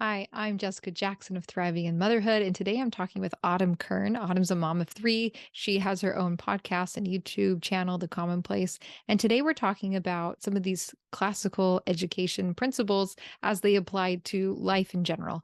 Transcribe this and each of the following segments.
Hi, I'm Jessica Jackson of Thriving in Motherhood, and today I'm talking with Autumn Kern. Autumn's a mom of three. She has her own podcast and YouTube channel, The Commonplace. And today we're talking about some of these classical education principles as they apply to life in general.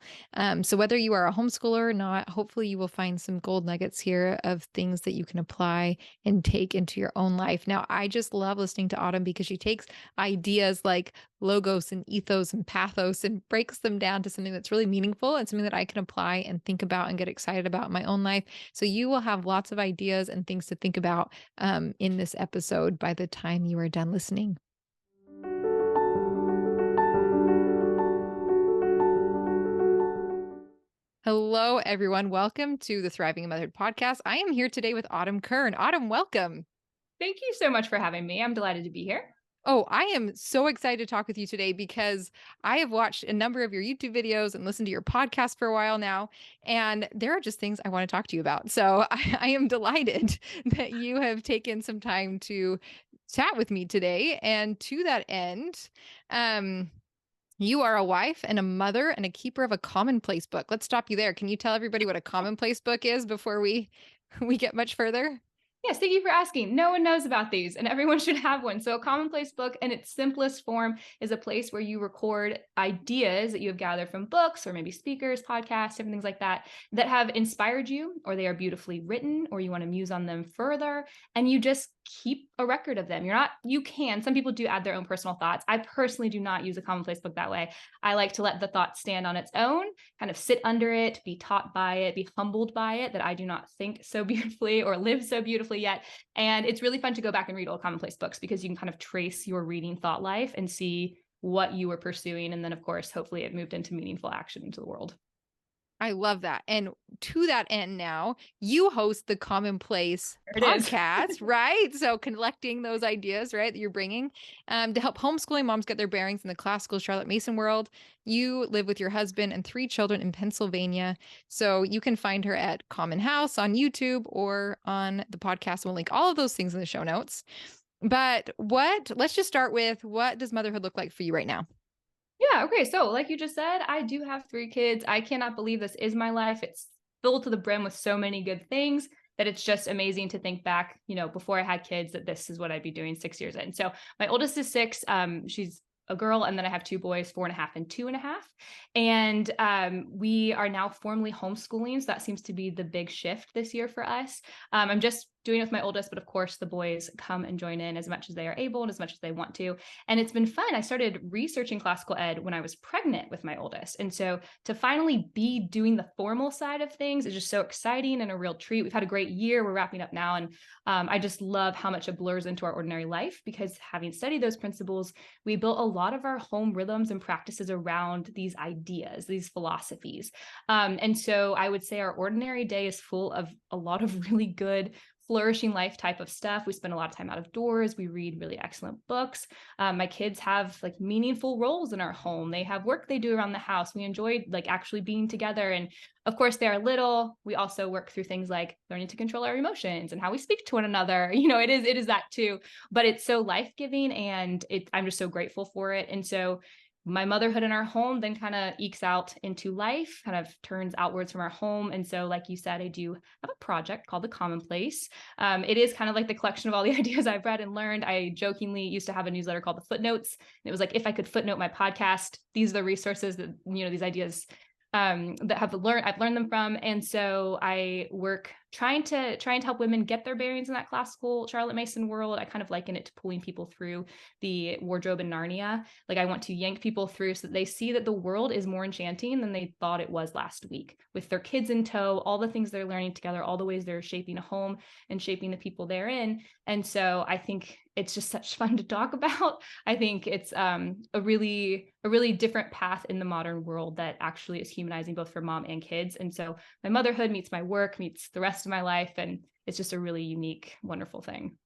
So whether you are a homeschooler or not, hopefully you will find some gold nuggets here of things that you can apply and take into your own life. Now, I just love listening to Autumn because she takes ideas like logos and ethos and pathos and breaks them down to something that's really meaningful and something that I can apply and think about and get excited about in my own life. So you will have lots of ideas and things to think about in this episode by the time you are done listening. Hello, everyone. Welcome to the Thriving in Motherhood podcast. I am here today with Autumn Kern. Autumn, welcome. Thank you so much for having me. I'm delighted to be here. Oh, I am so excited to talk with you today because I have watched a number of your YouTube videos and listened to your podcast for a while now. And there are just things I want to talk to you about. So I am delighted that you have taken some time to chat with me today. And to that end, you are a wife and a mother and a keeper of a Commonplace book. Let's stop you there. Can you tell everybody what a Commonplace book is before we get much further? Yes, thank you for asking. No one knows about these, and everyone should have one. So, a commonplace book in its simplest form is a place where you record ideas that you have gathered from books or maybe speakers, podcasts, different things like that, that have inspired you, or they are beautifully written, or you want to muse on them further, and you just keep a record of them. Some people do add their own personal thoughts. I personally do not use a commonplace book that way. I like to let the thought stand on its own, kind of sit under it, be taught by it, be humbled by it, that I do not think so beautifully or live so beautifully yet. And it's really fun to go back and read old commonplace books because you can kind of trace your reading thought life and see what you were pursuing. And then, of course, hopefully it moved into meaningful action into the world. I love that. And to that end now, you host the Commonplace There it is. podcast, right? So collecting those ideas, right, that you're bringing to help homeschooling moms get their bearings in the classical Charlotte Mason world. You live with your husband and three children in Pennsylvania. So you can find her at Common House on YouTube or on the podcast. We'll link all of those things in the show notes. But let's just start with, what does motherhood look like for you right now? Yeah. Okay. So, like you just said, I do have three kids. I cannot believe this is my life. It's filled to the brim with so many good things that it's just amazing to think back, before I had kids, that this is what I'd be doing 6 years in. So, my oldest is six. She's a girl, and then I have two boys, 4.5 and 2.5. And we are now formally homeschooling. So that seems to be the big shift this year for us. I'm just doing it with my oldest, but of course the boys come and join in as much as they are able and as much as they want to. And it's been fun. I started researching classical ed when I was pregnant with my oldest. And so to finally be doing the formal side of things is just so exciting and a real treat. We've had a great year. We're wrapping up now. And I just love how much it blurs into our ordinary life, because having studied those principles, we built a lot of our home rhythms and practices around these ideas, these philosophies. And so I would say our ordinary day is full of a lot of really good flourishing life type of stuff. We spend a lot of time out of doors. We read really excellent books. My kids have like meaningful roles in our home. They have work they do around the house. We enjoy like actually being together. And of course, they are little. We also work through things like learning to control our emotions and how we speak to one another. It is that too. But it's so life-giving, and I'm just so grateful for it. And so my motherhood in our home then kind of ekes out into life, kind of turns outwards from our home. And so, like you said, I do have a project called The Commonplace. It is kind of like the collection of all the ideas I've read and learned. I jokingly used to have a newsletter called The Footnotes. And it was like, if I could footnote my podcast, these are the resources that, these ideas that I've learned them from. And so I work trying to help women get their bearings in that classical Charlotte Mason world. I kind of liken it to pulling people through the wardrobe in Narnia. Like, I want to yank people through so that they see that the world is more enchanting than they thought it was last week, with their kids in tow, all the things they're learning together, all the ways they're shaping a home and shaping the people they're in. And so I think it's just such fun to talk about. I think it's a really different path in the modern world that actually is humanizing both for mom and kids. And so my motherhood meets my work, meets the rest of my life. And it's just a really unique, wonderful thing.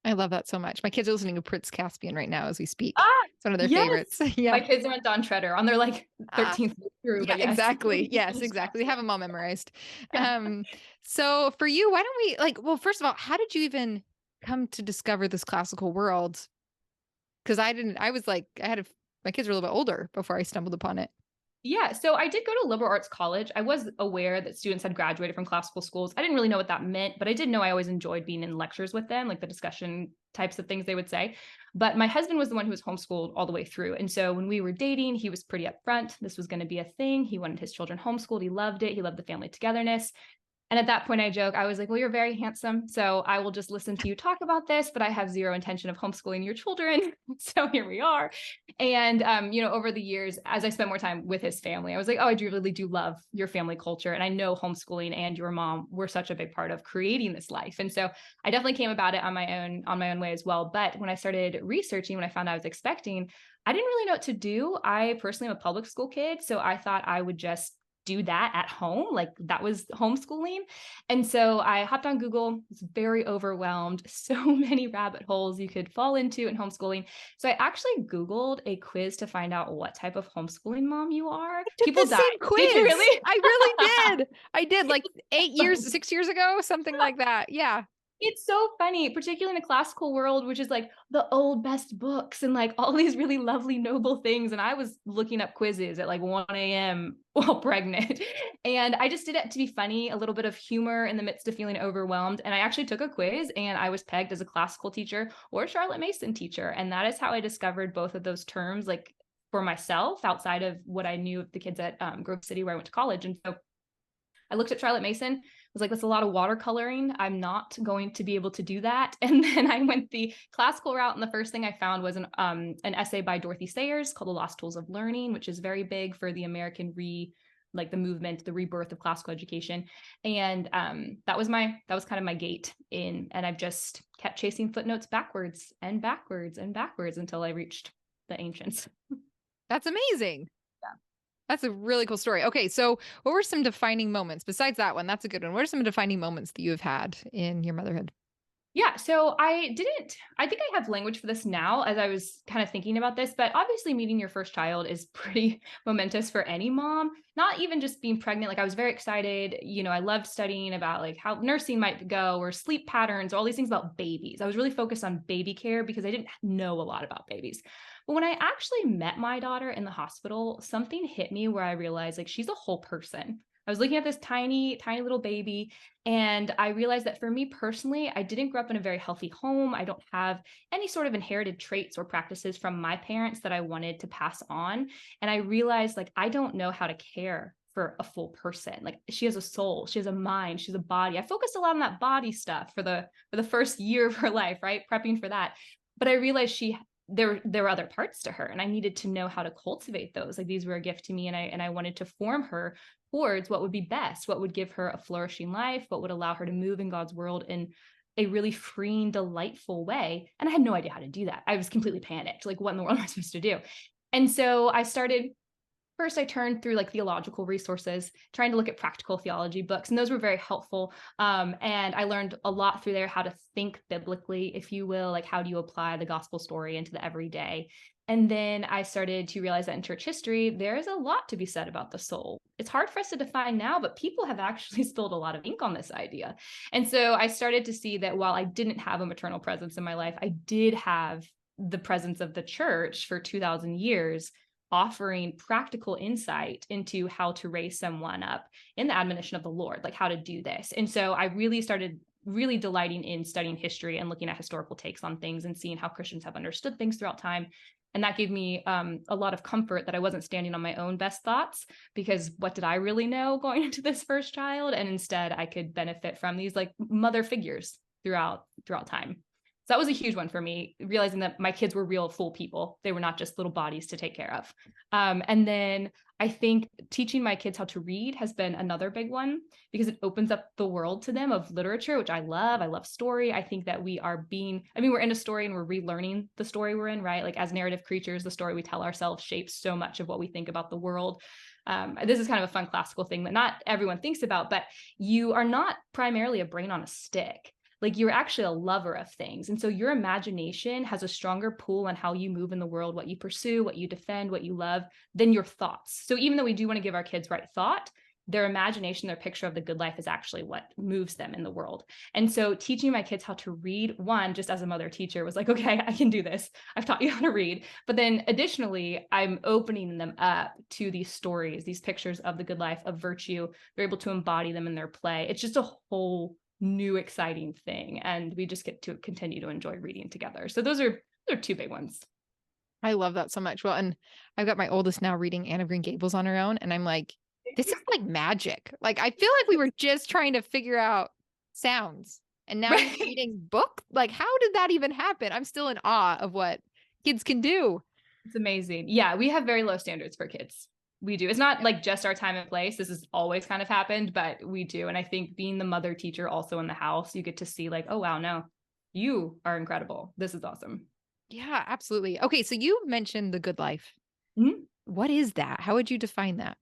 I love that so much. My kids are listening to Prince Caspian right now as we speak. Ah, It's one of their yes. favorites. My Yeah. kids went on Treader on their like Uh, 13th week through, yeah, but yes. exactly. Yes, exactly. They have them all memorized. Yeah. So for you, why don't we well, first of all, how did you even come to discover this classical world? Because I didn't, I was like, my kids were a little bit older before I stumbled upon it. Yeah, so I did go to liberal arts college. I was aware that students had graduated from classical schools. I didn't really know what that meant, but I did know I always enjoyed being in lectures with them, like the discussion types of things they would say. But my husband was the one who was homeschooled all the way through. And so when we were dating, he was pretty upfront. This was going to be a thing. He wanted his children homeschooled. He loved it. He loved the family togetherness. And at that point, I joke, I was like, well, you're very handsome. So I will just listen to you talk about this, but I have zero intention of homeschooling your children. So here we are. And, over the years, as I spent more time with his family, I was like, oh, really do love your family culture. And I know homeschooling and your mom were such a big part of creating this life. And so I definitely came about it on my own way as well. But when I started researching, when I found out I was expecting, I didn't really know what to do. I personally am a public school kid. So I thought I would just do that at home. Like that was homeschooling. And so I hopped on Google, was very overwhelmed, so many rabbit holes you could fall into in homeschooling. So I actually Googled a quiz to find out what type of homeschooling mom you are. Took People the died. same Did you quiz. really? I really did. I did like 8 years, 6 years ago, something like that. Yeah. It's so funny, particularly in the classical world, which is like the old best books and like all these really lovely, noble things. And I was looking up quizzes at like 1 a.m. while pregnant. And I just did it to be funny, a little bit of humor in the midst of feeling overwhelmed. And I actually took a quiz and I was pegged as a classical teacher or a Charlotte Mason teacher. And that is how I discovered both of those terms, like for myself outside of what I knew of the kids at Grove City where I went to college. And so I looked at Charlotte Mason, was like, that's a lot of watercoloring. I'm not going to be able to do that. And then I went the classical route. And the first thing I found was an essay by Dorothy Sayers called The Lost Tools of Learning, which is very big for the American like the movement, the rebirth of classical education. And that was kind of my gate in. And I've just kept chasing footnotes backwards and backwards and backwards until I reached the ancients. That's amazing. Yeah. That's a really cool story. Okay, so what were some defining moments besides that one? That's a good one. What are some defining moments that you have had in your motherhood? Yeah, so I think I have language for this now as I was kind of thinking about this, but obviously meeting your first child is pretty momentous for any mom, not even just being pregnant. Like I was very excited, I loved studying about like how nursing might go or sleep patterns, or all these things about babies. I was really focused on baby care because I didn't know a lot about babies. But when I actually met my daughter in the hospital, something hit me where I realized like she's a whole person. I was looking at this tiny, tiny little baby, and I realized that for me personally, I didn't grow up in a very healthy home. I don't have any sort of inherited traits or practices from my parents that I wanted to pass on. And I realized like, I don't know how to care for a full person. Like she has a soul, she has a mind, she's a body. I focused a lot on that body stuff for the first year of her life, right? Prepping for that. But I realized there were other parts to her and I needed to know how to cultivate those. Like these were a gift to me and I wanted to form her towards what would be best, what would give her a flourishing life, what would allow her to move in God's world in a really freeing, delightful way. And I had no idea how to do that. I was completely panicked. Like, what in the world am I supposed to do? And so I started first I turned through like theological resources, trying to look at practical theology books, and those were very helpful. And I learned a lot through there, how to think biblically, if you will, like how do you apply the gospel story into the everyday. And then I started to realize that in church history, there's a lot to be said about the soul. It's hard for us to define now, but people have actually spilled a lot of ink on this idea. And so I started to see that while I didn't have a maternal presence in my life, I did have the presence of the church for 2,000 years offering practical insight into how to raise someone up in the admonition of the Lord, like how to do this. And so I really started really delighting in studying history and looking at historical takes on things and seeing how Christians have understood things throughout time. And that gave me a lot of comfort that I wasn't standing on my own best thoughts, because what did I really know going into this first child? And instead I could benefit from these like mother figures throughout time. So that was a huge one for me, realizing that my kids were real full people. They were not just little bodies to take care of. And then I think teaching my kids how to read has been another big one, because it opens up the world to them of literature, which I love. I love story. I think that we're in a story and we're relearning the story we're in, right? Like as narrative creatures, the story we tell ourselves shapes so much of what we think about the world. This is kind of a fun classical thing that not everyone thinks about, but you are not primarily a brain on a stick. Like you're actually a lover of things. And so your imagination has a stronger pull on how you move in the world, what you pursue, what you defend, what you love, than your thoughts. So even though we do want to give our kids right thought, their imagination, their picture of the good life is actually what moves them in the world. And so teaching my kids how to read, one, just as a mother teacher, was like, okay, I can do this. I've taught you how to read. But then additionally, I'm opening them up to these stories, these pictures of the good life, of virtue. They're able to embody them in their play. It's just a whole new exciting thing. And we just get to continue to enjoy reading together. So those are two big ones. I love that so much. Well, and I've got my oldest now reading Anne of Green Gables on her own, and I'm like, this is like magic. Like, I feel like we were just trying to figure out sounds, and now you're Right. reading book. Like, how did that even happen? I'm still in awe of what kids can do. It's amazing. Yeah, we have very low standards for kids. We do. It's not like just our time and place. This has always kind of happened, but we do. And I think being the mother teacher also in the house, you get to see like, oh, wow, no, you are incredible. This is awesome. Yeah, absolutely. Okay, so you mentioned the good life. Mhm. What is that? How would you define that?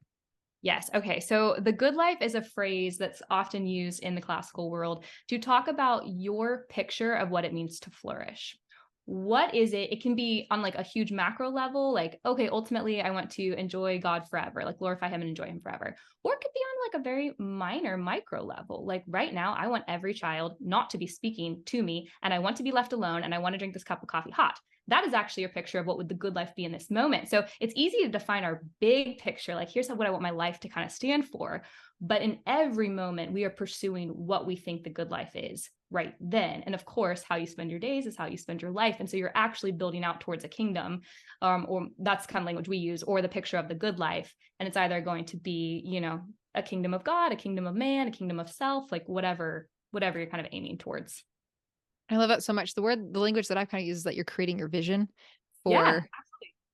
Yes. Okay. So the good life is a phrase that's often used in the classical world to talk about your picture of what it means to flourish. What is it? It can be on like a huge macro level, like, okay, ultimately I want to enjoy God forever, like glorify him and enjoy him forever. Or it could be on like a very minor micro level. Like right now, I want every child not to be speaking to me, and I want to be left alone, and I want to drink this cup of coffee hot. That is actually a picture of what would the good life be in this moment. So it's easy to define our big picture, like here's what I want my life to kind of stand for. But in every moment, we are pursuing what we think the good life is right then. And of course, how you spend your days is how you spend your life. And so you're actually building out towards a kingdom, or that's kind of language we use, or the picture of the good life. And it's either going to be, a kingdom of God, a kingdom of man, a kingdom of self, like whatever you're kind of aiming towards. I love that so much. The language that I kind of use is that you're creating your vision Yeah. for,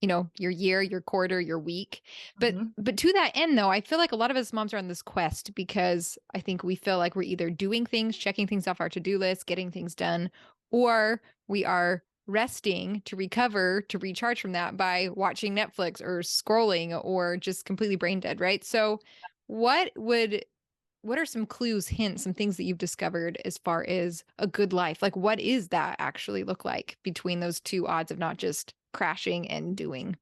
your year, your quarter, your week. But Mhm. but to that end though, I feel like a lot of us moms are on this quest because I think we feel like we're either doing things, checking things off our to-do list, getting things done, or we are resting to recover, to recharge from that by watching Netflix or scrolling or just completely brain dead, right? So what would what are some clues, hints, some things that you've discovered as far as a good life? Like, what is that actually look like between those two odds of not just crashing and doing?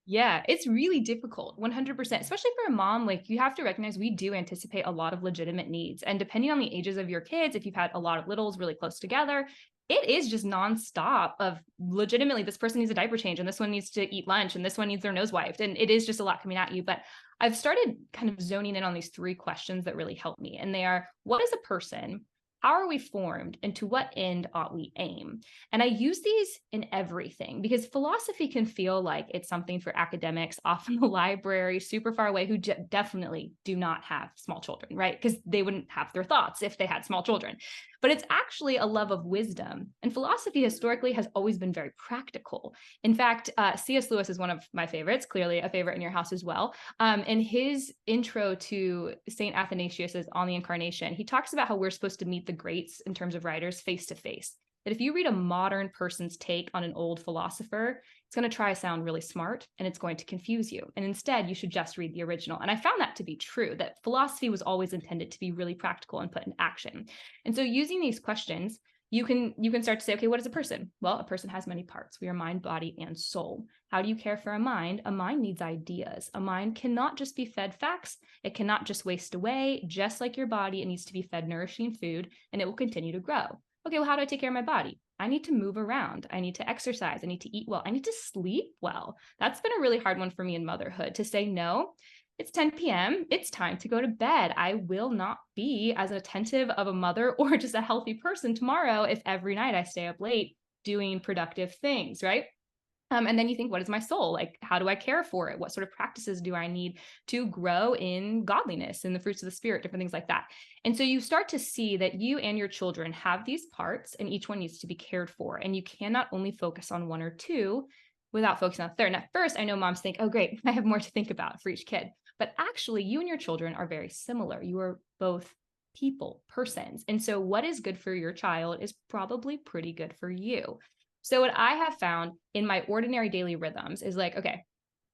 Yeah, it's really difficult, 100%, especially for a mom. Like, you have to recognize we do anticipate a lot of legitimate needs. And depending on the ages of your kids, if you've had a lot of littles really close together, it is just nonstop of legitimately, this person needs a diaper change, and this one needs to eat lunch, and this one needs their nose wiped. And it is just a lot coming at you. But I've started kind of zoning in on these three questions that really help me. And they are, what is a person? How are we formed? And to what end ought we aim? And I use these in everything because philosophy can feel like it's something for academics off in the library, super far away, who definitely do not have small children, right? Because they wouldn't have their thoughts if they had small children. But it's actually a love of wisdom. And philosophy historically has always been very practical. In fact, C.S. Lewis is one of my favorites, clearly a favorite in your house as well. In his intro to St. Athanasius's On the Incarnation, he talks about how we're supposed to meet the greats in terms of writers face to face. That if you read a modern person's take on an old philosopher, it's going to try to sound really smart and it's going to confuse you. And instead, you should just read the original. And I found that to be true, that philosophy was always intended to be really practical and put in action. And so using these questions, you can start to say, okay, what is a person? Well, a person has many parts. We are mind, body, and soul. How do you care for a mind? A mind needs ideas. A mind cannot just be fed facts. It cannot just waste away. Just like your body, it needs to be fed nourishing food and it will continue to grow. Okay, well, how do I take care of my body? I need to move around. I need to exercise. I need to eat well. I need to sleep well. That's been a really hard one for me in motherhood, to say no. It's 10 p.m. It's time to go to bed. I will not be as attentive of a mother or just a healthy person tomorrow if every night I stay up late doing productive things, right? And then you think, what is my soul? Like, how do I care for it? What sort of practices do I need to grow in godliness and the fruits of the spirit, different things like that? And so you start to see that you and your children have these parts and each one needs to be cared for. And you cannot only focus on one or two without focusing on a third. And at first, I know moms think, oh, great, I have more to think about for each kid. But actually, you and your children are very similar. You are both people, persons. And so what is good for your child is probably pretty good for you. So what I have found in my ordinary daily rhythms is like, okay,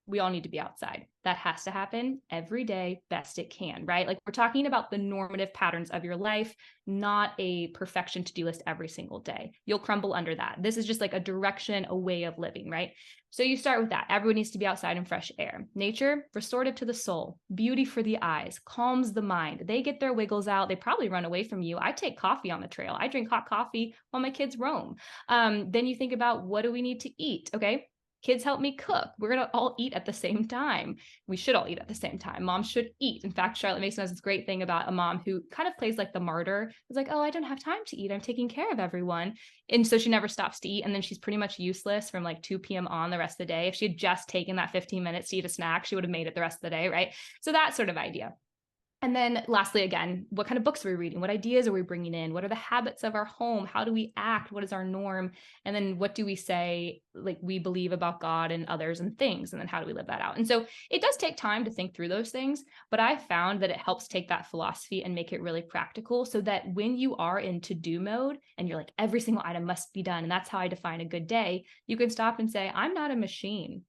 we all need to be outside. That has to happen every day, best it can, right? Like we're talking about the normative patterns of your life, not a perfection to do list every single day. You'll crumble under that. This is just like a direction, a way of living, right? So you start with that. Everyone needs to be outside in fresh air. Nature, restorative to the soul, beauty for the eyes, calms the mind. They get their wiggles out. They probably run away from you. I take coffee on the trail. I drink hot coffee while my kids roam. Then you think about, what do we need to eat? Okay. Kids help me cook. We're going to all eat at the same time. We should all eat at the same time. Moms should eat. In fact, Charlotte Mason has this great thing about a mom who kind of plays like the martyr. It's like, oh, I don't have time to eat. I'm taking care of everyone. And so she never stops to eat. And then she's pretty much useless from like 2 p.m. on the rest of the day. If she had just taken that 15 minutes to eat a snack, she would have made it the rest of the day, right? So that sort of idea. And then lastly, again, what kind of books are we reading? What ideas are we bringing in? What are the habits of our home? How do we act? What is our norm? And then what do we say, like we believe about God and others and things? And then how do we live that out? And so it does take time to think through those things, but I found that it helps take that philosophy and make it really practical so that when you are in to-do mode and you're like, every single item must be done, and that's how I define a good day, you can stop and say, I'm not a machine.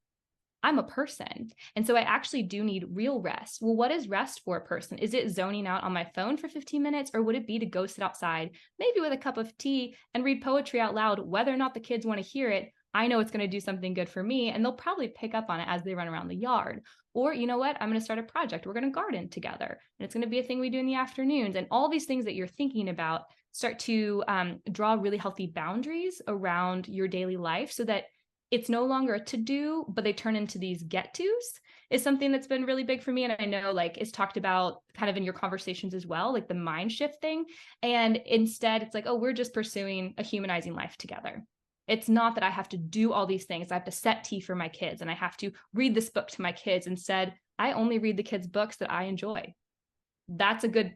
I'm a person. And so I actually do need real rest. Well, what is rest for a person? Is it zoning out on my phone for 15 minutes? Or would it be to go sit outside, maybe with a cup of tea and read poetry out loud, whether or not the kids want to hear it? I know it's going to do something good for me, and they'll probably pick up on it as they run around the yard. Or, you know what? I'm going to start a project. We're going to garden together. And it's going to be a thing we do in the afternoons. And all these things that you're thinking about start to draw really healthy boundaries around your daily life so that it's no longer a to-do, but they turn into these get-tos is something that's been really big for me. And I know like it's talked about kind of in your conversations as well, like the mind shift thing. And instead it's like, oh, we're just pursuing a humanizing life together. It's not that I have to do all these things. I have to set tea for my kids and I have to read this book to my kids. Instead, I only read the kids' books that I enjoy. That's a good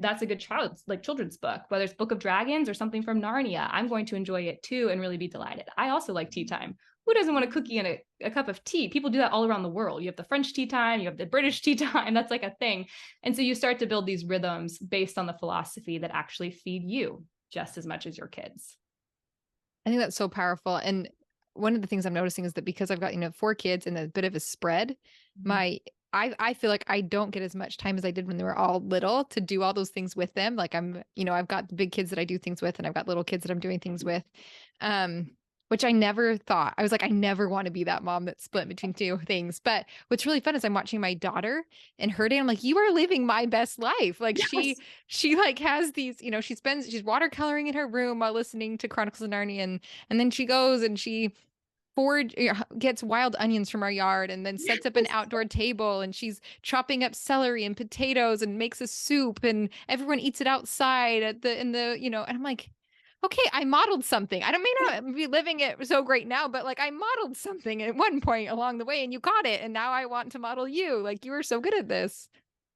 children's book, whether it's Book of Dragons or something from Narnia. I'm going to enjoy it too and really be delighted. I also like tea time. Who doesn't want a cookie and a cup of tea? People do that all around the world. You have the French tea time, you have the British tea time. That's like a thing. And so you start to build these rhythms based on the philosophy that actually feed you just as much as your kids. I think that's so powerful. And one of the things I'm noticing is that because I've got, 4 kids and a bit of a spread, Mhm. I feel like I don't get as much time as I did when they were all little to do all those things with them. Like I've got the big kids that I do things with, and I've got little kids that I'm doing things with. Um, which I never thought. I was like, I never want to be that mom that's split between 2 things. But what's really fun is I'm watching my daughter and her day. I'm like, you are living my best life. Like Yes. she like has these, she's watercoloring in her room while listening to Chronicles of Narnia, and then she goes and she gets wild onions from our yard and then sets up an Yes. outdoor table, and she's chopping up celery and potatoes and makes a soup, and everyone eats it outside and I'm like, okay, I modeled something. I don't may not be living it so great now, but like I modeled something at one point along the way and you got it, and now I want to model you. Like you were so good at this.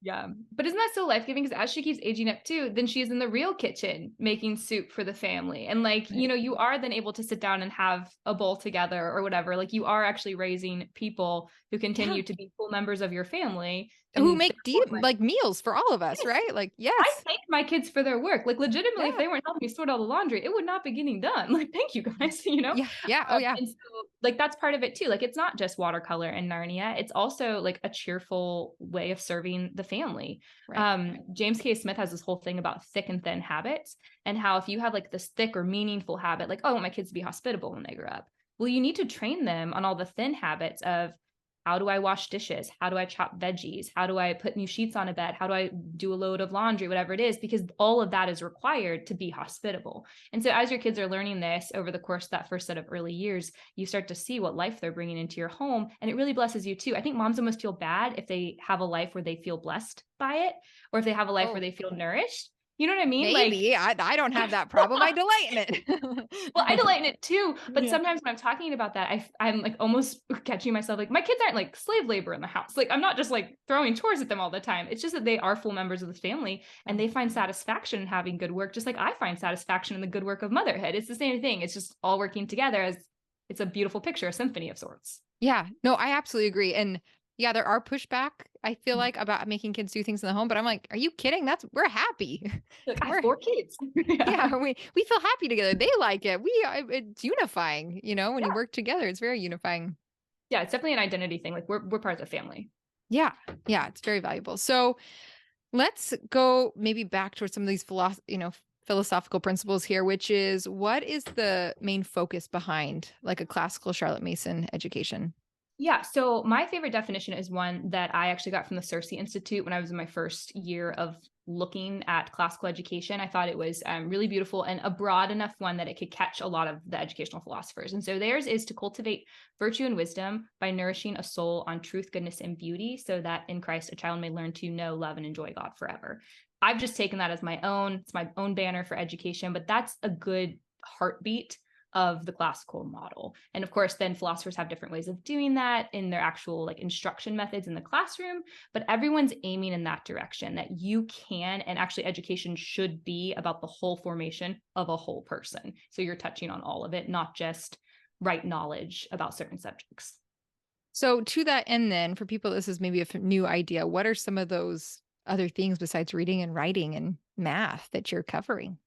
Yeah. But isn't that so life-giving? Because as she keeps aging up too, then she is in the real kitchen making soup for the family. And like, Right. you are then able to sit down and have a bowl together or whatever. Like you are actually raising people who Yeah. continue to be full members of your family. Who And make therefore, like, like meals for all of us, yes, right? Like, I yes. thank my kids for their work. Like legitimately, if Yeah. they weren't helping me sort out the laundry, it would not be getting done. Like, thank you guys, Yeah. Yeah. Oh yeah. And so like that's part of it too. Like it's not just watercolor and Narnia. It's also like a cheerful way of serving the family. Right. James K. Smith has this whole thing about thick and thin habits, and how if you have like this thick or meaningful habit, like, oh, I want my kids to be hospitable when they grow up. Well, you need to train them on all the thin habits of, how do I wash dishes? How do I chop veggies? How do I put new sheets on a bed? How do I do a load of laundry? Whatever it is, because all of that is required to be hospitable. And so as your kids are learning this over the course of that first set of early years, you start to see what life they're bringing into your home. And it really blesses you too. I think moms almost feel bad if they have a life where they feel blessed by it, or if they have a life where Oh, they feel nourished. You know what I mean? Like, maybe. I don't have that problem. I delight in well, I it. delight in it too, but Yeah. sometimes when I'm talking about that, I'm like almost catching myself like, my kids aren't like slave labor in the house. Like I'm not just like throwing chores at them all the time. It's just that they are full members of the family and Oh. they find satisfaction in having good work, just like I find satisfaction in the good work of motherhood. It's the same thing. It's just all working together as it's a beautiful picture, a symphony of sorts. Yeah. No, I absolutely agree. And yeah, there are pushback, I feel like, about making kids do things in the home, but I'm like, are you kidding? We're happy. Like I have We're 4 kids. Yeah. yeah, we feel happy together. They like it. It's unifying, when you Yeah. work together. It's very unifying. Yeah, it's definitely an identity thing. Like we're part of the family. Yeah. Yeah. It's very valuable. So let's go maybe back towards some of these philosophical principles here, which is what is the main focus behind like a classical Charlotte Mason education? Yeah. So my favorite definition is one that I actually got from the Cersei Institute when I was in my first year of looking at classical education. I thought it was really beautiful and a broad enough one that it could catch a lot of the educational philosophers. And so theirs is to cultivate virtue and wisdom by nourishing a soul on truth, goodness, and beauty, so that in Christ a child may learn to know, love, and enjoy God forever. I've just taken that as my own. It's my own banner for education, but that's a good heartbeat of the classical model. And of course, then philosophers have different ways of doing that in their actual like instruction methods in the classroom, but everyone's aiming in that direction that you can, and actually education should be about the whole formation of a whole person. So you're touching on all of it, not just right knowledge about certain subjects. So to that end, then for people, this is maybe a new idea. What are some of those other things besides reading and writing and math that you're covering?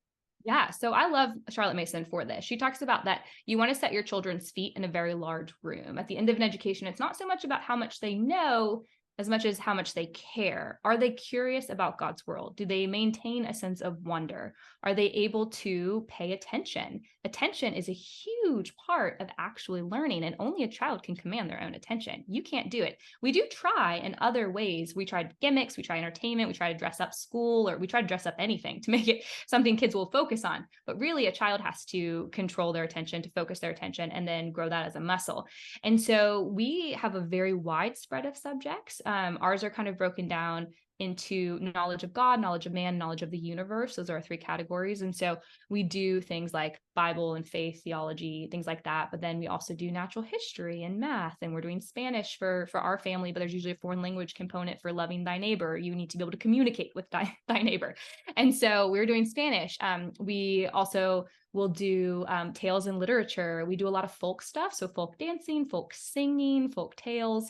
Yeah. So I love Charlotte Mason for this. She talks about that you want to set your children's feet in a very large room. At the end of an education, it's not so much about how much they know as much as how much they care. Are they curious about God's world? Do they maintain a sense of wonder? Are they able to pay attention? Attention is a huge part of actually learning, and only a child can command their own attention. You can't do it. We do try in other ways. We tried gimmicks, we try entertainment, we try to dress up school, or we try to dress up anything to make it something kids will focus on. But really, a child has to control their attention, to focus their attention, and then grow that as a muscle. And so we have a very wide spread of subjects. Ours are kind of broken down into knowledge of God, knowledge of man, knowledge of the universe. Those are our three categories. And so we do things like Bible and faith, theology, things like that. But then we also do natural history and math, and we're doing Spanish for our family, but there's usually a foreign language component for loving thy neighbor. You need to be able to communicate with thy neighbor. And so we're doing Spanish. We also will do tales and literature. We do a lot of folk stuff. So folk dancing, folk singing, folk tales.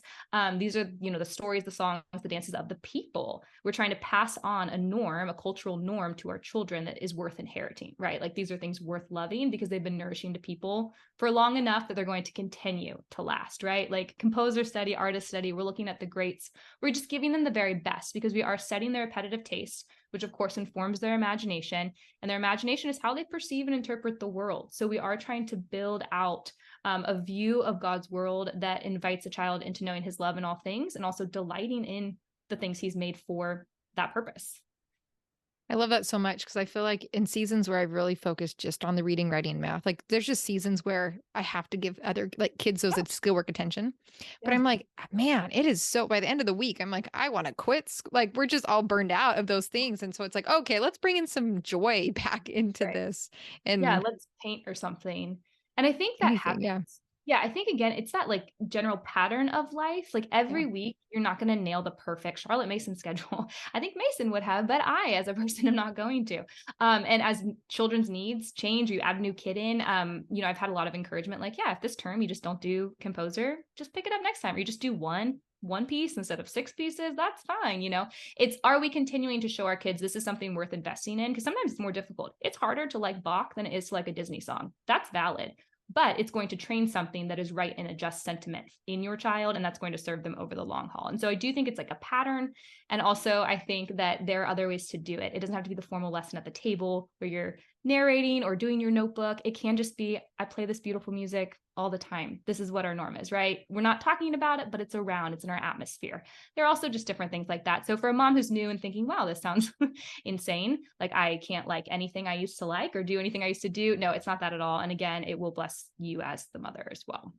These are, the stories, the songs, the dances of the people. We're trying to pass on a norm, a cultural norm to our children that is worth inheriting, right? Like these are things worth loving because they've been nourishing to people for long enough that they're going to continue to last, right? Like composer study, artist study, we're looking at the greats. We're just giving them the very best because we are setting their repetitive taste, which of course informs their imagination. And their imagination is how they perceive and interpret the world. So we are trying to build out a view of God's world that invites a child into knowing his love in all things and also delighting in the things he's made for that purpose. I love that so much because I feel like in seasons where I've really focused just on the reading, writing, math, like there's just seasons where I have to give other like kids those skill work attention. But Yeah. I'm like, man, it is so by the end of the week, I'm like, I want to quit. Like we're just all burned out of those things. And so it's like, okay, let's bring in some joy back into Right. this Yeah, and let's paint or something. And I think that anything. Yeah. happens. Yeah, I think again, it's that like general pattern of life. Like Yeah. every week, you're not going to nail the perfect Charlotte Mason schedule. I think Mason would have, but I, as a person, am not going to. And as children's needs change, you add a new kid in. I've had a lot of encouragement, like, yeah, if this term you just don't do composer, just pick it up next time, or you just do one piece instead of six pieces. That's fine. It's, are we continuing to show our kids this is something worth investing in? Because sometimes it's more difficult. It's harder to like Bach than it is to like a Disney song. That's valid, but it's going to train something that is right and a just sentiment in your child, and that's going to serve them over the long haul. And so I do think it's like a pattern. And also I think that there are other ways to do it. It doesn't have to be the formal lesson at the table where you're narrating or doing your notebook. It can just be, I play this beautiful music all the time. This is what our norm is, right? We're not talking about it, but it's around, it's in our atmosphere. There are also just different things like that. So for a mom who's new and thinking, wow, this sounds insane, like I can't like anything I used to like or do anything I used to do. No, it's not that at all. And again, it will bless you as the mother as well.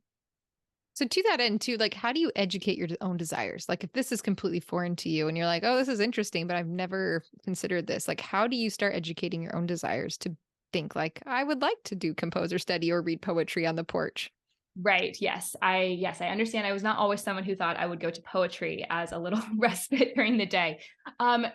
So to that end too, like how do you educate your own desires? Like if this is completely foreign to you and you're like, oh, this is interesting, but I've never considered this. Like how do you start educating your own desires to think like I would like to do composer study or read poetry on the porch? Right. Yes, I understand. I was not always someone who thought I would go to poetry as a little respite during the day.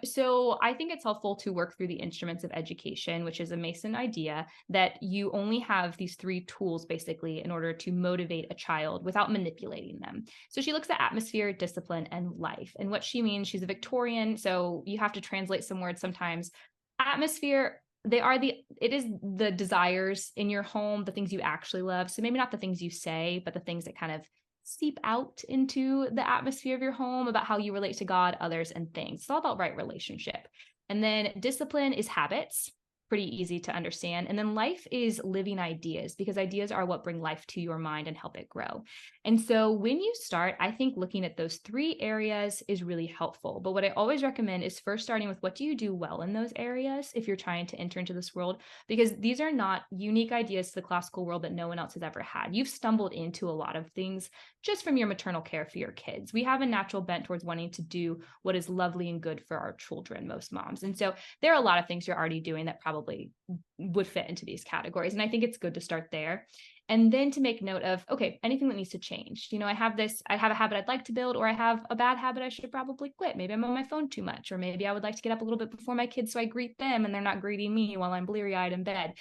So I think it's helpful to work through the instruments of education, which is a Mason idea that you only have these three tools basically in order to motivate a child without manipulating them. So she looks at atmosphere, discipline, and life. And what she means, she's a Victorian, so you have to translate some words sometimes. Atmosphere, it is the desires in your home, the things you actually love. So maybe not the things you say, but the things that kind of seep out into the atmosphere of your home about how you relate to God, others, and things. It's all about right relationship. And then discipline is habits, pretty easy to understand. And then life is living ideas, because ideas are what bring life to your mind and help it grow. And so when you start, I think looking at those three areas is really helpful. But what I always recommend is first starting with, what do you do well in those areas if you're trying to enter into this world? Because these are not unique ideas to the classical world that no one else has ever had. You've stumbled into a lot of things just from your maternal care for your kids. We have a natural bent towards wanting to do what is lovely and good for our children, most moms. And so there are a lot of things you're already doing that probably would fit into these categories. And I think it's good to start there. And then to make note of, okay, anything that needs to change. I have a habit I'd like to build, or I have a bad habit I should probably quit. Maybe I'm on my phone too much, or maybe I would like to get up a little bit before my kids so I greet them and they're not greeting me while I'm bleary eyed in bed.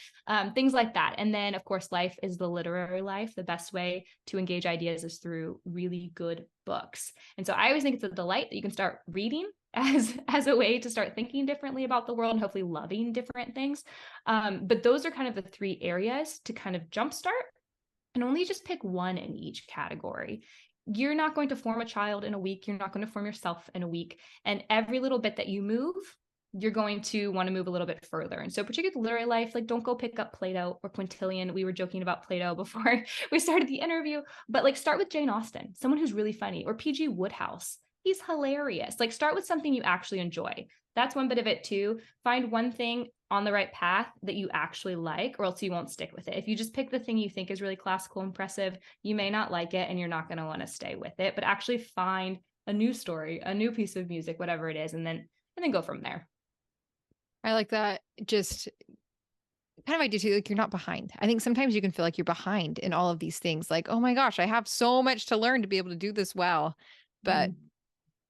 Things like that. And then, of course, life is the literary life. The best way to engage ideas is through really good books. And so I always think it's a delight that you can start reading as a way to start thinking differently about the world and hopefully loving different things. But those are kind of the three areas to kind of jumpstart, and only just pick one in each category. You're not going to form a child in a week. You're not going to form yourself in a week. And every little bit that you move, you're going to want to move a little bit further. And so particularly literary life, like don't go pick up Plato or Quintilian. We were joking about Plato before we started the interview, but like start with Jane Austen, someone who's really funny, or PG Woodhouse. He's hilarious. Like start with something you actually enjoy. That's one bit of it too. Find one thing on the right path that you actually like, or else you won't stick with it. If you just pick the thing you think is really classical, impressive, you may not like it and you're not going to want to stay with it, but actually find a new story, a new piece of music, whatever it is, and then go from there. I like that. Just kind of idea too, like you're not behind. I think sometimes you can feel like you're behind in all of these things. Like, oh my gosh, I have so much to learn to be able to do this well. But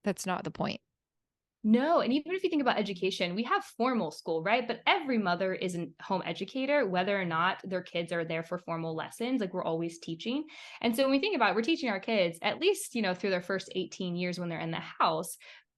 that's not the point. No, and even if you think about education, we have formal school, right? But every mother is a home educator, whether or not their kids are there for formal lessons. Like we're always teaching. And so when we think about it, we're teaching our kids at least, through their first 18 years when they're in the house.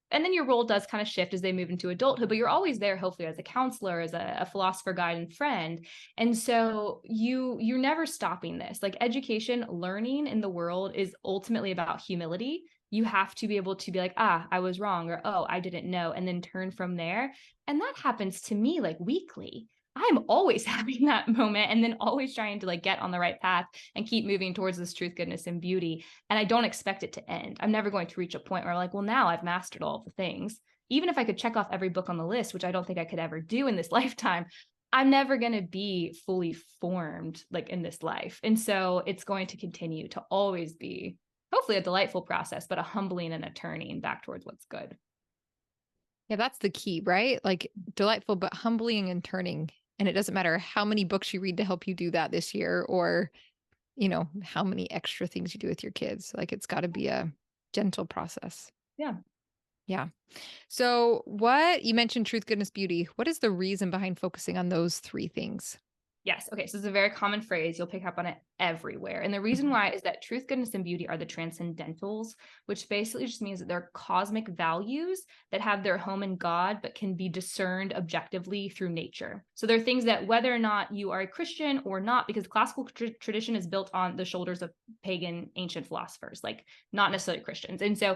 And then your role does kind of shift as they move into adulthood, but you're always there, hopefully, as a counselor, as a philosopher, guide, and friend. And so you're never stopping this. Like education, learning in the world is ultimately about humility. You have to be able to be like, I was wrong, or, oh, I didn't know, and then turn from there. And that happens to me like weekly. I'm always having that moment and then always trying to like get on the right path and keep moving towards this truth, goodness, and beauty. And I don't expect it to end. I'm never going to reach a point where I'm like, well, now I've mastered all of the things. Even if I could check off every book on the list, which I don't think I could ever do in this lifetime, I'm never going to be fully formed like in this life. And so it's going to continue to always be hopefully a delightful process, but a humbling and a turning back towards what's good. Yeah, that's the key, right? Like delightful, but humbling and turning. And it doesn't matter how many books you read to help you do that this year, or, how many extra things you do with your kids. Like it's got to be a gentle process. Yeah. Yeah. So what you mentioned, truth, goodness, beauty. What is the reason behind focusing on those three things? Yes. Okay. So it's a very common phrase. You'll pick up on it everywhere. And the reason why is that truth, goodness, and beauty are the transcendentals, which basically just means that they're cosmic values that have their home in God, but can be discerned objectively through nature. So they're things that whether or not you are a Christian or not, because classical tradition is built on the shoulders of pagan ancient philosophers, like not necessarily Christians. And so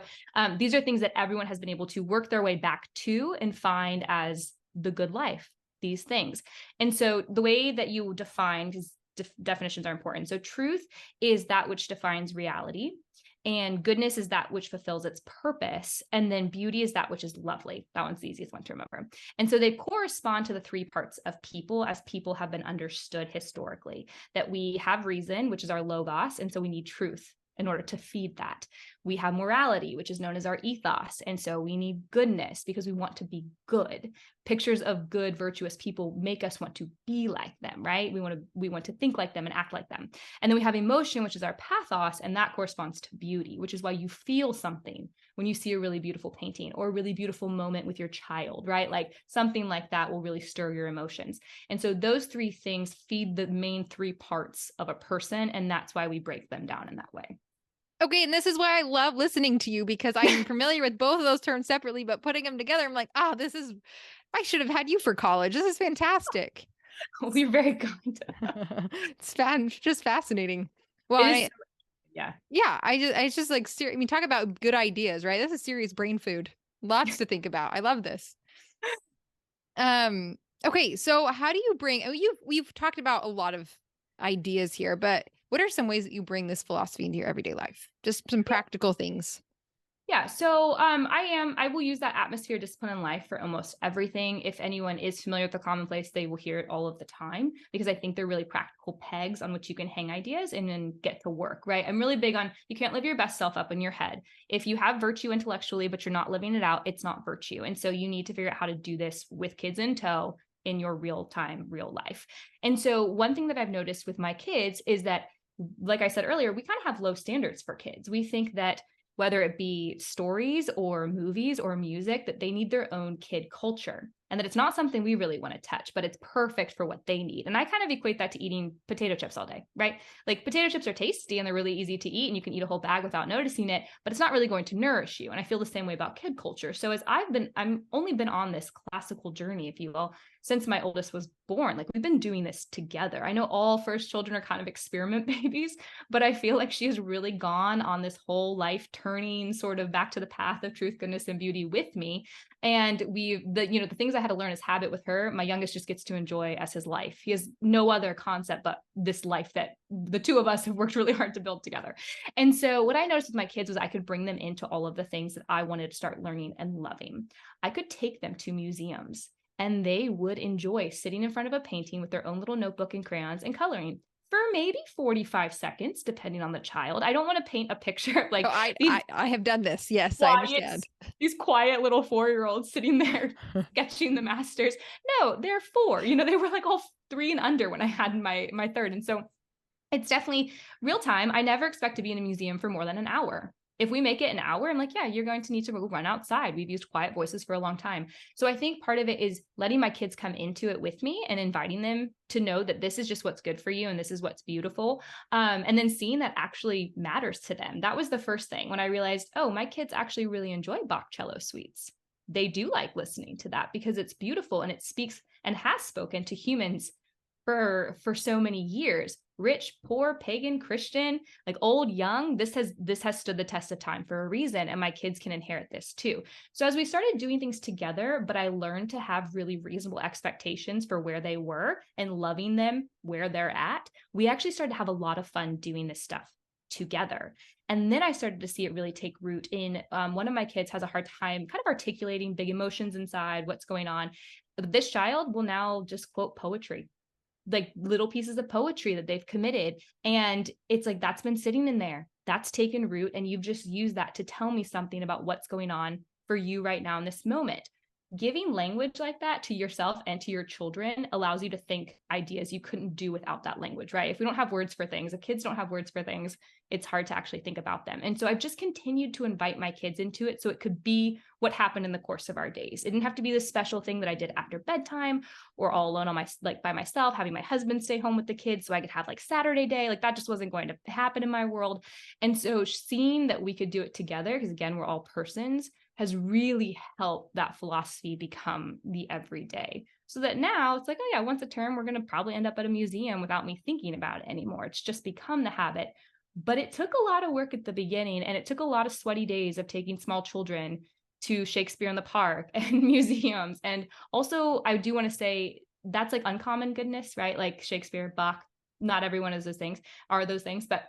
these are things that everyone has been able to work their way back to and find as the good life, these things. And so the way that you define, because definitions are important. So truth is that which defines reality, and goodness is that which fulfills its purpose, and then beauty is that which is lovely. That one's the easiest one to remember. And so they correspond to the three parts of people as people have been understood historically, that we have reason, which is our logos, and so we need truth in order to feed that. We have morality, which is known as our ethos. And so we need goodness because we want to be good. Pictures of good, virtuous people make us want to be like them, right? We want to think like them and act like them. And then we have emotion, which is our pathos, and that corresponds to beauty, which is why you feel something when you see a really beautiful painting or a really beautiful moment with your child, right? Like something like that will really stir your emotions. And so those three things feed the main three parts of a person, and that's why we break them down in that way. Okay, and this is why I love listening to you, because I'm familiar with both of those terms separately, but putting them together, I'm like, I should have had you for college. This is fantastic. We're very kind. It's just fascinating. Well, It is. Yeah. Yeah, it's just like I mean, talk about good ideas, right? This is serious brain food. Lots to think about. I love this. Um, okay, so how do you bring we've talked about a lot of ideas here, but what are some ways that you bring this philosophy into your everyday life? Just some practical things. Yeah. So I will use that atmosphere, discipline, in life for almost everything. If anyone is familiar with the commonplace, they will hear it all of the time because I think they're really practical pegs on which you can hang ideas and then get to work, right? I'm really big on you can't live your best self up in your head. If you have virtue intellectually, but you're not living it out, it's not virtue. And so you need to figure out how to do this with kids in tow in your real time, real life. And so one thing that I've noticed with my kids is that, like I said earlier, we kind of have low standards for kids. We think that whether it be stories or movies or music, that they need their own kid culture and that it's not something we really want to touch, but it's perfect for what they need. And I kind of equate that to eating potato chips all day, right? Like potato chips are tasty and they're really easy to eat and you can eat a whole bag without noticing it, but it's not really going to nourish you. And I feel the same way about kid culture. So I'm only been on this classical journey, if you will, since my oldest was born. Like we've been doing this together. I know all first children are kind of experiment babies, but I feel like she has really gone on this whole life turning sort of back to the path of truth, goodness, and beauty with me. And the things I had to learn as habit with her, my youngest just gets to enjoy as his life. He has no other concept but this life that the two of us have worked really hard to build together. And so what I noticed with my kids was I could bring them into all of the things that I wanted to start learning and loving. I could take them to museums and they would enjoy sitting in front of a painting with their own little notebook and crayons and coloring for maybe 45 seconds, depending on the child. I don't want to paint a picture of Oh, like I these I, I have done this. Yes, I quiet, understand. these quiet little 4-year-olds sitting there sketching the masters. No, they're 4. They were like all 3 and under when I had my third. And so it's definitely real time. I never expect to be in a museum for more than an hour. If we make it an hour, I'm like, yeah, you're going to need to run outside. We've used quiet voices for a long time. So I think part of it is letting my kids come into it with me and inviting them to know that this is just what's good for you and this is what's beautiful. And then seeing that actually matters to them. That was the first thing when I realized, oh, my kids actually really enjoy Bach cello suites. They do like listening to that because it's beautiful and it speaks and has spoken to humans for so many years. Rich, poor, pagan, Christian, like old, young, this has stood the test of time for a reason, and my kids can inherit this too. So as we started doing things together, but I learned to have really reasonable expectations for where they were and loving them where they're at, we actually started to have a lot of fun doing this stuff together. And then I started to see it really take root in one of my kids has a hard time kind of articulating big emotions inside, what's going on. This child will now just quote poetry, like little pieces of poetry that they've committed. And it's like, that's been sitting in there. That's taken root. And you've just used that to tell me something about what's going on for you right now in this moment. Giving language like that to yourself and to your children allows you to think ideas you couldn't do without that language, right? If we don't have words for things, if kids don't have words for things, it's hard to actually think about them. And so I've just continued to invite my kids into it so it could be what happened in the course of our days. It didn't have to be this special thing that I did after bedtime or all alone on my by myself, having my husband stay home with the kids so I could have like Saturday day. Like that just wasn't going to happen in my world. And so seeing that we could do it together, because again, we're all persons, has really helped that philosophy become the everyday. So that now it's like, oh yeah, once a term, we're going to probably end up at a museum without me thinking about it anymore. It's just become the habit. But it took a lot of work at the beginning, and it took a lot of sweaty days of taking small children to Shakespeare in the Park and museums. And also, I do want to say that's like uncommon goodness, right? Like Shakespeare, Bach, not everyone is those things, are those things, but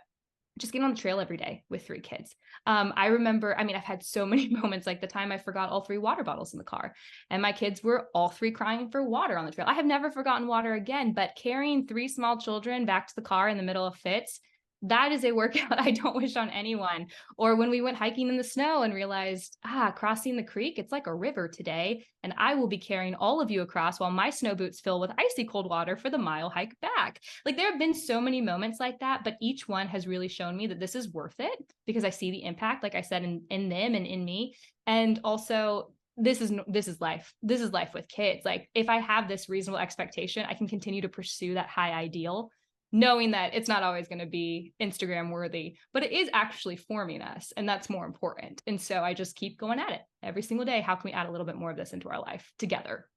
just getting on the trail every day with 3 kids. I remember, I've had so many moments, like the time I forgot all 3 water bottles in the car, and my kids were all 3 crying for water on the trail. I have never forgotten water again, but carrying 3 small children back to the car in the middle of fits, that is a workout I don't wish on anyone. Or when we went hiking in the snow and realized, crossing the creek, it's like a river today, and I will be carrying all of you across while my snow boots fill with icy cold water for the mile hike back. Like there have been so many moments like that, but each one has really shown me that this is worth it because I see the impact, like I said, in them and in me. And also this is life. This is life with kids. Like if I have this reasonable expectation, I can continue to pursue that high ideal, knowing that it's not always going to be Instagram worthy, but it is actually forming us. And that's more important. And so I just keep going at it every single day. How can we add a little bit more of this into our life together?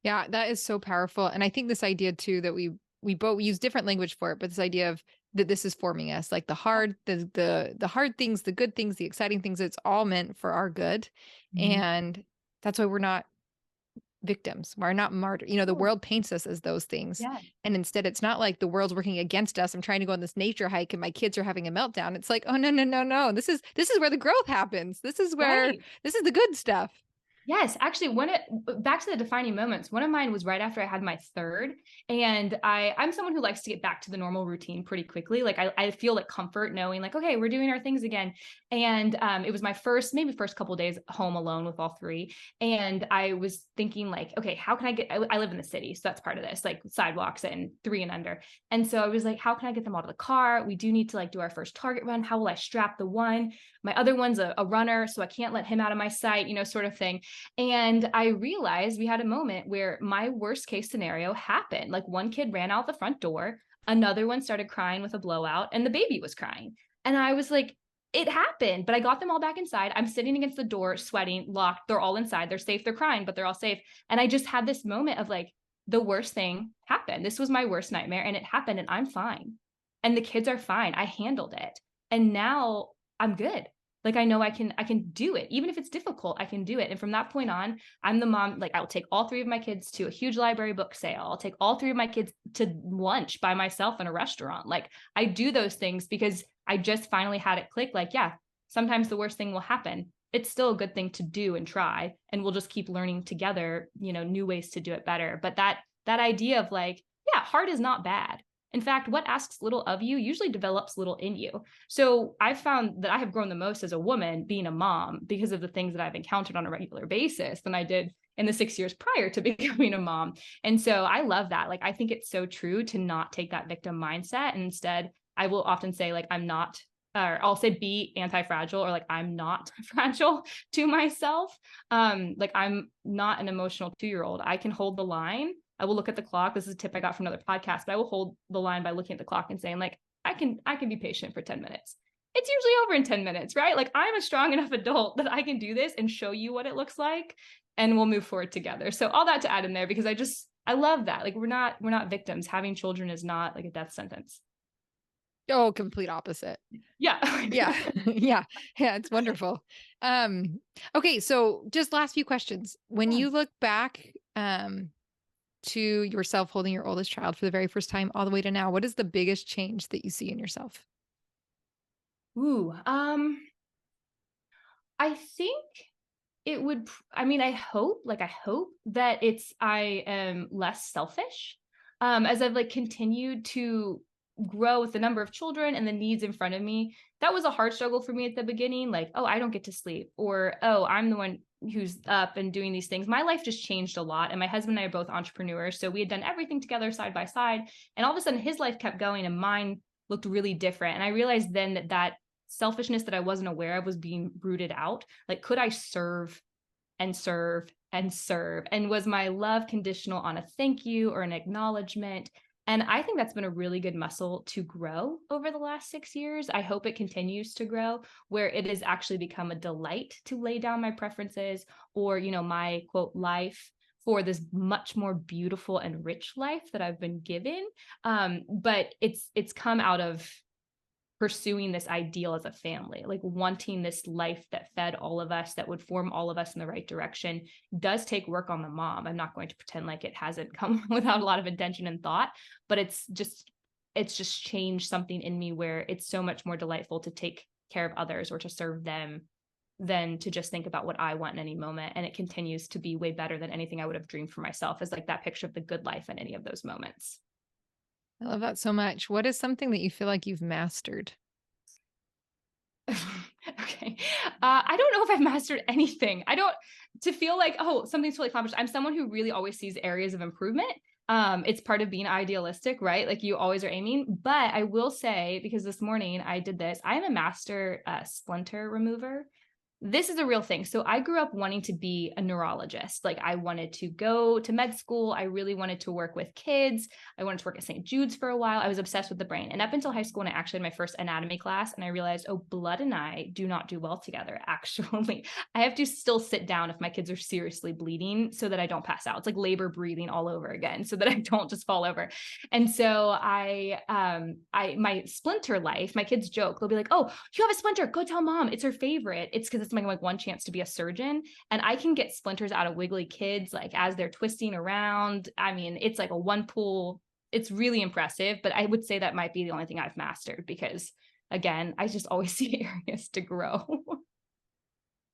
Yeah, that is so powerful. And I think this idea too that we both use different language for it, but this idea of that this is forming us. Like the hard things, the good things, the exciting things, it's all meant for our good. Mhm. And that's why we're not victims. We're not martyrs. You know, the Oh, world paints us as those things. yeah, And instead, it's not like the world's working against us. I'm trying to go on this nature hike and my kids are having a meltdown. It's like, oh no, no, no, no. This is where the growth happens. right. This is the good stuff. Yes, actually, back to the defining moments. One of mine was right after I had my third, and I'm someone who likes to get back to the normal routine pretty quickly. Like I feel like comfort knowing like, okay, we're doing our things again. And it was my maybe first couple days home alone with all three, and I was thinking like, okay, how can I get? I live in the city, so that's part of this, like sidewalks and three and under. And so I was like, how can I get them all to the car? We do need to like do our first Target run. How will I strap the one? My other one's a runner, so I can't let him out of my sight, sort of thing. And I realized we had a moment where my worst case scenario happened. Like one kid ran out the front door, another one started crying with a blowout, and the baby was crying. And I was like, it happened, but I got them all back inside. I'm sitting against the door, sweating, locked. They're all inside. They're safe. They're crying, but they're all safe. And I just had this moment of like, the worst thing happened. This was my worst nightmare, and it happened, and I'm fine. And the kids are fine. I handled it. And now I'm good. Like I know I can do it. Even if it's difficult, I can do it. And from that point on, I'm the mom, like I'll take all three of my kids to a huge library book sale. I'll take all three of my kids to lunch by myself in a restaurant. Like I do those things because I just finally had it click. Like, yeah, sometimes the worst thing will happen. It's still a good thing to do and try. And we'll just keep learning together, new ways to do it better. But that idea of like, yeah, hard is not bad. In fact, what asks little of you usually develops little in you. So I've found that I have grown the most as a woman being a mom because of the things that I've encountered on a regular basis than I did in the 6 years prior to becoming a mom. And so I love that. Like, I think it's so true to not take that victim mindset. And instead, I will often say, like, I'm not, or I'll say be anti-fragile, or like, I'm not fragile to myself. Like, I'm not an emotional 2-year-old. I can hold the line. I will look at the clock. This is a tip I got from another podcast, but I will hold the line by looking at the clock and saying, like, I can be patient for 10 minutes. It's usually over in 10 minutes, right? Like I'm a strong enough adult that I can do this and show you what it looks like and we'll move forward together. So all that to add in there because I love that. Like we're not victims. Having children is not like a death sentence. Oh, complete opposite. Yeah. Yeah. Yeah. Yeah. It's wonderful. Okay. So just last few questions. When Yeah. you look back, to yourself holding your oldest child for the very first time all the way to now, what is the biggest change that you see in yourself? Ooh. I think it would, I mean, I hope that I am less selfish. As I've like continued to grow with the number of children and the needs in front of me. That was a hard struggle for me at the beginning. Like, oh, I don't get to sleep, or oh, I'm the one who's up and doing these things. My life just changed a lot. And my husband and I are both entrepreneurs. So we had done everything together side by side. And all of a sudden his life kept going and mine looked really different. And I realized then that selfishness that I wasn't aware of was being rooted out. Like, could I serve and serve and serve? And was my love conditional on a thank you or an acknowledgement? And I think that's been a really good muscle to grow over the last 6 years. I hope it continues to grow, where it has actually become a delight to lay down my preferences or, my quote life for this much more beautiful and rich life that I've been given. But it's come out of pursuing this ideal as a family, like wanting this life that fed all of us, that would form all of us in the right direction, does take work on the mom. I'm not going to pretend like it hasn't come without a lot of intention and thought, but it's just changed something in me where it's so much more delightful to take care of others or to serve them than to just think about what I want in any moment. And it continues to be way better than anything I would have dreamed for myself, as like that picture of the good life in any of those moments. I love that so much. What is something that you feel like you've mastered? Okay. I don't know if I've mastered anything. I don't to feel like, oh, something's totally accomplished. I'm someone who really always sees areas of improvement. It's part of being idealistic, right? Like you always are aiming. But I will say, because this morning I did this, I am a master splinter remover. This is a real thing. So I grew up wanting to be a neurologist. Like I wanted to go to med school. I really wanted to work with kids. I wanted to work at St. Jude's for a while. I was obsessed with the brain. And up until high school, and I actually had my first anatomy class, and I realized, oh, blood and I do not do well together. Actually, I have to still sit down if my kids are seriously bleeding so that I don't pass out. It's like labor breathing all over again so that I don't just fall over. And so my splinter life, my kids joke, they'll be like, oh, you have a splinter, go tell mom, it's her favorite. It's because it's my like one chance to be a surgeon. And I can get splinters out of wiggly kids, like as they're twisting around. I mean, it's like a one pull. It's really impressive, but I would say that might be the only thing I've mastered because again, I just always see areas to grow.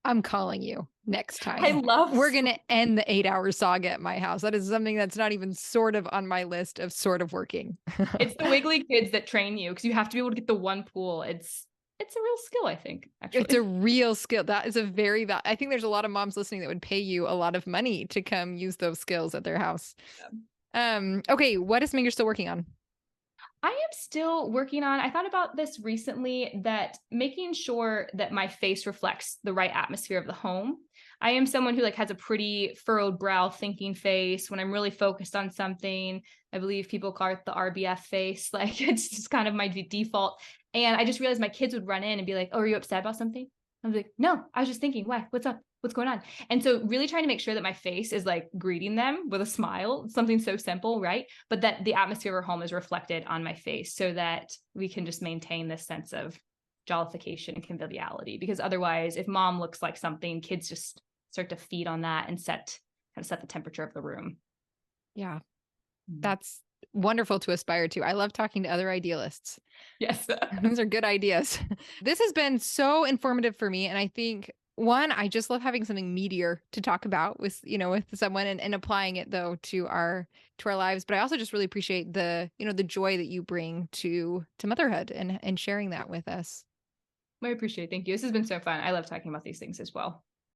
I'm calling you next I time. love We're going to end the 8-hour saga at my house. That is something that's not even sort of on my list of sort of working. it's the wiggly kids that train you because you have to be able to get the one pool. It's a real skill, I think, It's a actually. real skill. That is a very I think there's a lot of moms listening that would pay you a lot of money to come use those skills at their house. Okay, what is something you're still working on? I am still working on, I thought about this recently that making sure that my face reflects the right atmosphere of the home. I am someone who like has a pretty furrowed brow thinking face when I'm really focused on something. I believe people call it the RBF face. Like it's just kind of my default. And I just realized my kids would run in and be like, "Oh, are you upset about something?" I was like, "No, I was just thinking, why? What's up? What's going on?" And so really trying to make sure that my face is like greeting them with a smile, something so simple, right? But that the atmosphere of our home is reflected on my face so that we can just maintain this sense of jollification and conviviality. Because otherwise, if mom looks like something, kids just start to feed on that and set the temperature of the room. Yeah, Mm. that's wonderful to aspire to. I love talking to other idealists. Yes. Those are good ideas. This has been so informative for me. And I think one, I just love having something meatier to talk about with, with someone and applying it though to our lives. But I also just really appreciate the joy that you bring to motherhood and sharing that with us. I appreciate it. Thank you. This has been so fun. I love talking about these things as well.